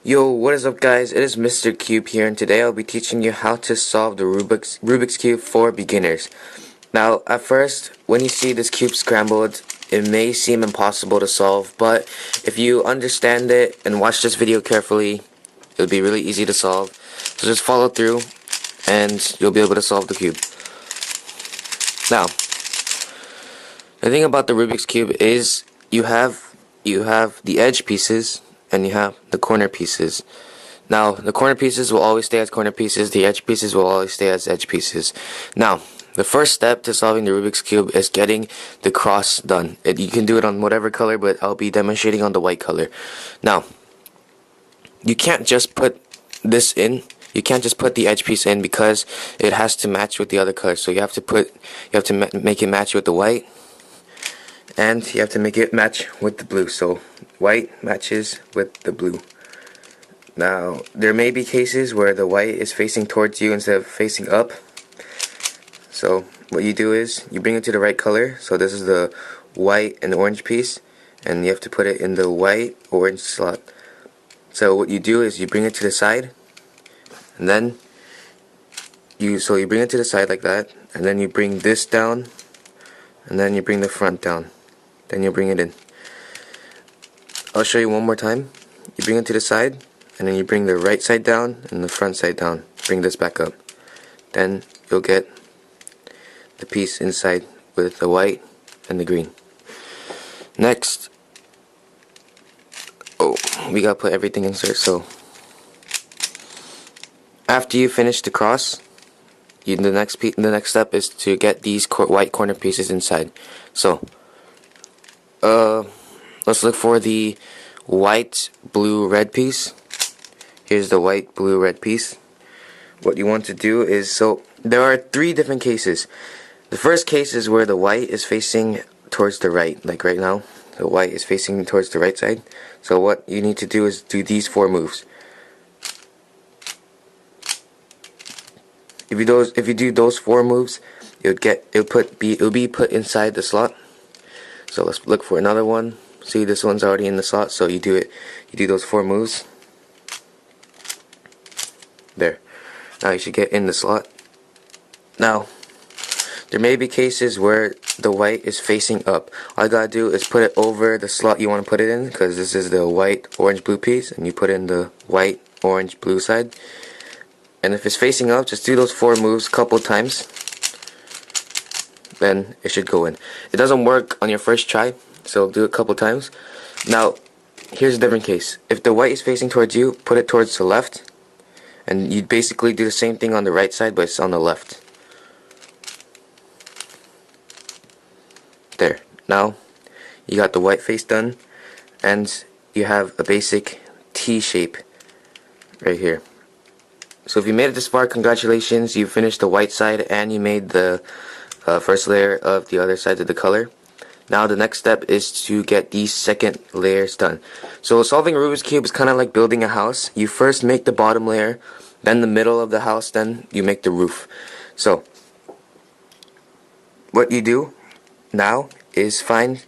Yo, what is up guys? It is Mr. Cube here, and today I'll be teaching you how to solve the Rubik's Cube for beginners. Now, at first, when you see this cube scrambled, it may seem impossible to solve, but if you understand it and watch this video carefully, it'll be really easy to solve. So just follow through, and you'll be able to solve the cube. Now, the thing about the Rubik's Cube is you have the edge pieces and you have the corner pieces. Now, the corner pieces will always stay as corner pieces, the edge pieces will always stay as edge pieces. Now, the first step to solving the Rubik's Cube is getting the cross done. You can do it on whatever color, but I'll be demonstrating on the white color. Now, you can't just put this in. You can't just put the edge piece in because it has to match with the other color. So you have to make it match with the white, and you have to make it match with the blue. So white matches with the blue. Now, there may be cases where the white is facing towards you instead of facing up. So what you do is you bring it to the right color. So this is the white and orange piece, and you have to put it in the white orange slot. So what you do is you bring it to the side, and then you bring it to the side like that, and then you bring this down, and then you bring the front down. Then you bring it in. I'll show you one more time. You bring it to the side, and then you bring the right side down and the front side down. Bring this back up. Then you'll get the piece inside with the white and the green. Next, we gotta put everything inside. So after you finish the cross, the next step is to get these white corner pieces inside. So let's look for the white, blue, red piece. Here's the white, blue, red piece. What you want to do is, so there are 3 different cases. The first case is where the white is facing towards the right, like right now. The white is facing towards the right side. So what you need to do is do these 4 moves. If you do those 4 moves, it'll be put inside the slot. So let's look for another one. See, this one's already in the slot, so you do those 4 moves. There. Now you should get in the slot. Now, there may be cases where the white is facing up. All you gotta do is put it over the slot you want to put it in, because this is the white, orange, blue piece, and you put in the white, orange, blue side. And if it's facing up, just do those 4 moves a couple times. Then it should go in. It doesn't work on your first try, so do it a couple times. Now, here's a different case. If the white is facing towards you, put it towards the left, and you basically do the same thing on the right side, but it's on the left. There. Now, you got the white face done, and you have a basic T shape right here. So if you made it this far, congratulations, you finished the white side and you made the first layer of the other side of the color. Now the next step is to get these second layers done. So solving Rubik's Cube is kind of like building a house. You first make the bottom layer, then the middle of the house, then you make the roof. So what you do now is find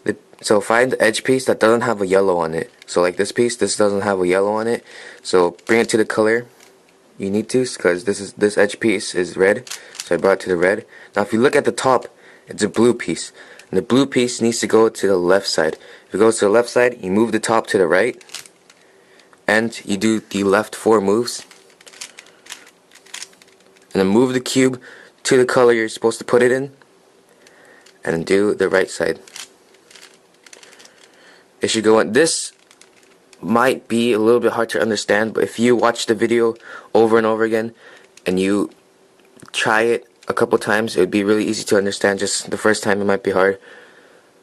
the edge piece that doesn't have a yellow on it. So like this piece, this doesn't have a yellow on it. So bring it to the color you need to, because this edge piece is red, so I brought it to the red. Now if you look at the top, it's a blue piece, and the blue piece needs to go to the left side. If it goes to the left side, you move the top to the right, and you do the left 4 moves, and then move the cube to the color you're supposed to put it in, and do the right side. It should go in. This might be a little bit hard to understand, but if you watch the video over and over again and you try it a couple times, it would be really easy to understand. Just the first time it might be hard.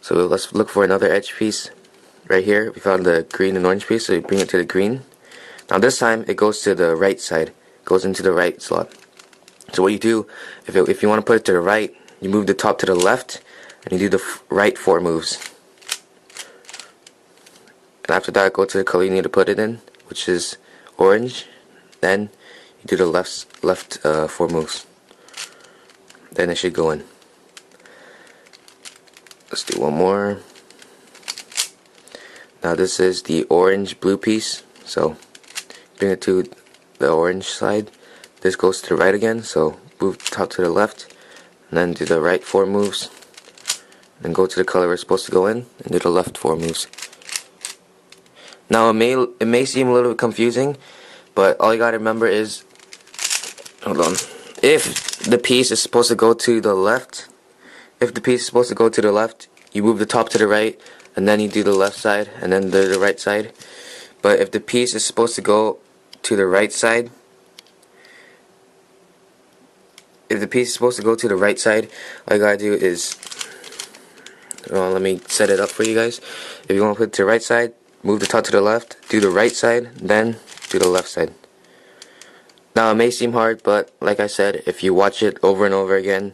So let's look for another edge piece. Right here we found the green and orange piece, so you bring it to the green. Now this time it goes to the right side, goes into the right slot. So what you do, if you want to put it to the right, you move the top to the left and you do the right 4 moves. And after that, go to the color you need to put it in, which is orange. Then you do the left 4 moves. Then it should go in. Let's do one more. Now this is the orange blue piece, so bring it to the orange side. This goes to the right again, so move top to the left, and then do the right 4 moves, then go to the color it's supposed to go in, and do the left 4 moves. Now it may seem a little bit confusing, but all you gotta remember is, hold on, if the piece is supposed to go to the left, you move the top to the right, and then you do the left side, and then the right side. But if the piece is supposed to go to the right side, all you gotta do is, let me set it up for you guys. If you want to put it to the right side, move the top to the left, do the right side, then do the left side. Now it may seem hard, but like I said, if you watch it over and over again,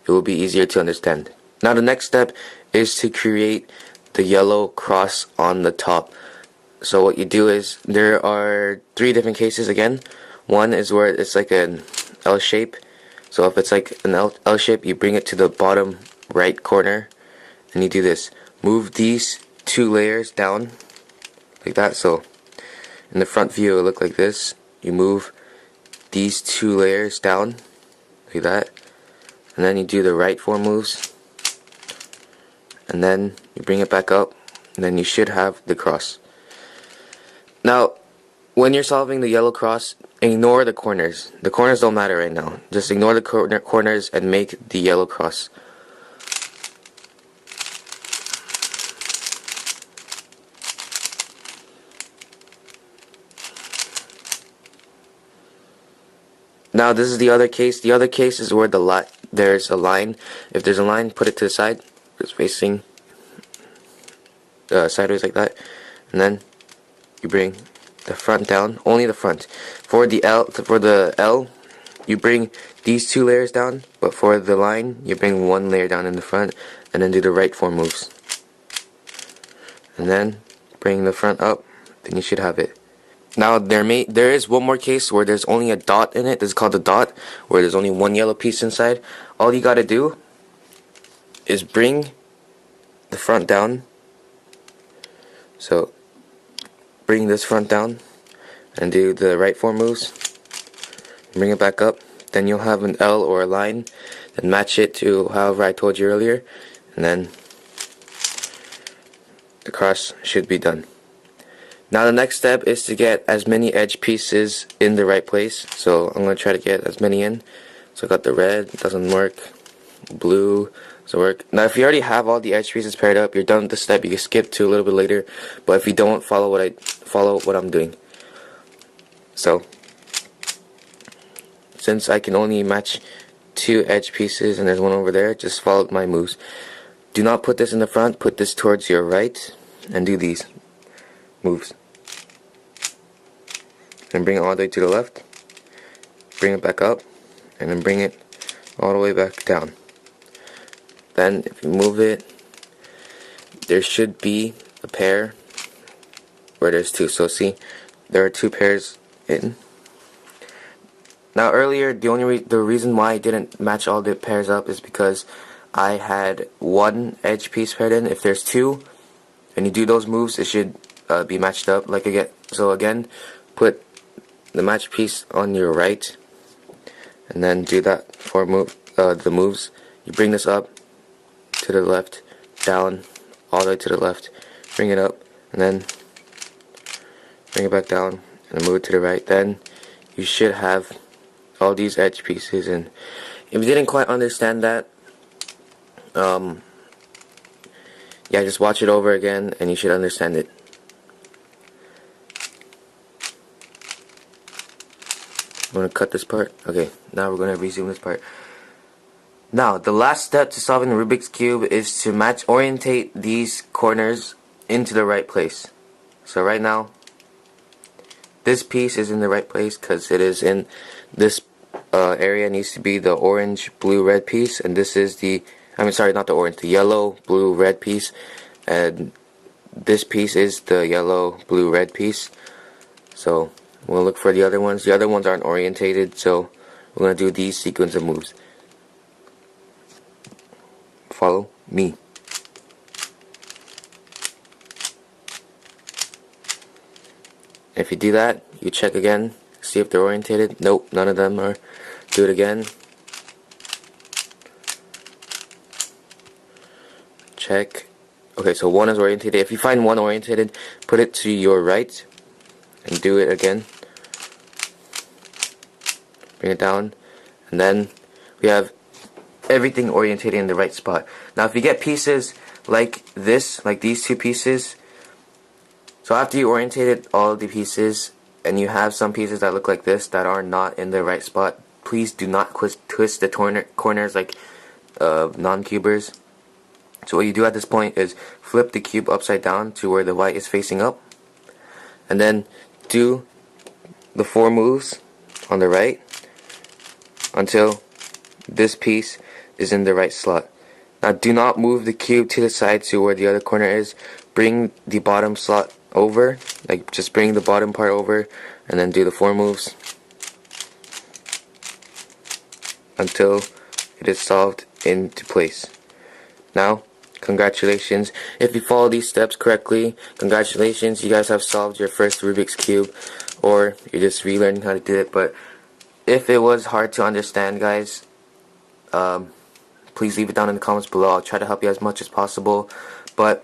it will be easier to understand. Now the next step is to create the yellow cross on the top. So what you do is, there are 3 different cases again. One is where it's like an L shape. So if it's like an L shape, you bring it to the bottom right corner, and you do this. Move these 2 layers down, like that. So in the front view it'll look like this. You move these 2 layers down, like that. And then you do the right 4 moves. And then you bring it back up, and then you should have the cross. Now, when you're solving the yellow cross, ignore the corners. The corners don't matter right now. Just ignore the corners and make the yellow cross. Now this is the other case. The other case is where there's a line. If there's a line, put it to the side, just facing sideways like that, and then you bring the front down, only the front. For the L, you bring these 2 layers down, but for the line, you bring 1 layer down in the front, and then do the right 4 moves. And then bring the front up, then you should have it. Now there is one more case where there's only a dot in it. This is called a dot, where there's only 1 yellow piece inside. All you gotta do is bring the front down. So bring this front down and do the right 4 moves. Bring it back up. Then you'll have an L or a line, and match it to however I told you earlier, and then the cross should be done. Now the next step is to get as many edge pieces in the right place. So I'm going to try to get as many in. So I got the red, doesn't work. Blue doesn't work. Now if you already have all the edge pieces paired up, you're done with the step. You can skip to a little bit later. But if you don't, follow what I'm doing. So since I can only match 2 edge pieces and there's one over there, just follow my moves. Do not put this in the front, put this towards your right, and do these moves. And bring it all the way to the left, bring it back up, and then bring it all the way back down. Then if you move it, there should be a pair where there's 2. So see, there are 2 pairs in. Now earlier, the reason why I didn't match all the pairs up is because I had 1 edge piece paired in. If there's 2 and you do those moves, it should be matched up. So again, put the match piece on your right, and then do that for the moves. You bring this up to the left, down, all the way to the left, bring it up, and then bring it back down, and then move it to the right. Then you should have all these edge pieces. And if you didn't quite understand that, yeah, just watch it over again and you should understand it. I'm going to cut this part. Okay, now we're going to resume this part. Now, the last step to solving the Rubik's Cube is to orientate these corners into the right place. So right now, this piece is in the right place because it is in this area. Needs to be the orange, blue, red piece, and this is the, not the orange, the yellow, blue, red piece, and this piece is the yellow, blue, red piece. So we'll look for the other ones. The other ones aren't orientated, so we're going to do these sequence of moves. Follow me. If you do that, you check again, see if they're orientated. Nope, none of them are. Do it again. Check. Okay, so one is orientated. If you find one orientated, put it to your right and do it again. Bring it down, and then we have everything orientated in the right spot. Now if you get pieces like this, like these two pieces, so after you orientated all of the pieces and you have some pieces that look like this that are not in the right spot, please do not twist the corners like non-cubers. So what you do at this point is flip the cube upside down to where the white is facing up, and then do the 4 moves on the right until this piece is in the right slot. Now do not move the cube to the side to where the other corner is. Bring the bottom slot over, like just bring the bottom part over, and then do the 4 moves until it is solved into place. Now, congratulations. If you follow these steps correctly, congratulations, you guys have solved your first Rubik's Cube, or you're just relearning how to do it. But if it was hard to understand, guys, please leave it down in the comments below. I'll try to help you as much as possible. But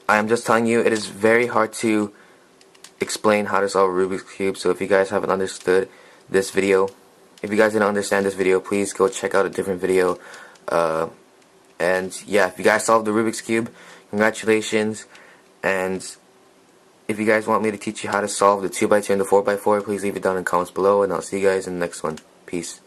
I am just telling you, it is very hard to explain how to solve a Rubik's Cube. So if you guys haven't understood this video, if you guys didn't understand this video, please go check out a different video. And yeah, if you guys solved the Rubik's Cube, congratulations. And if you guys want me to teach you how to solve the 2x2 and the 4x4, please leave it down in the comments below, and I'll see you guys in the next one. Peace.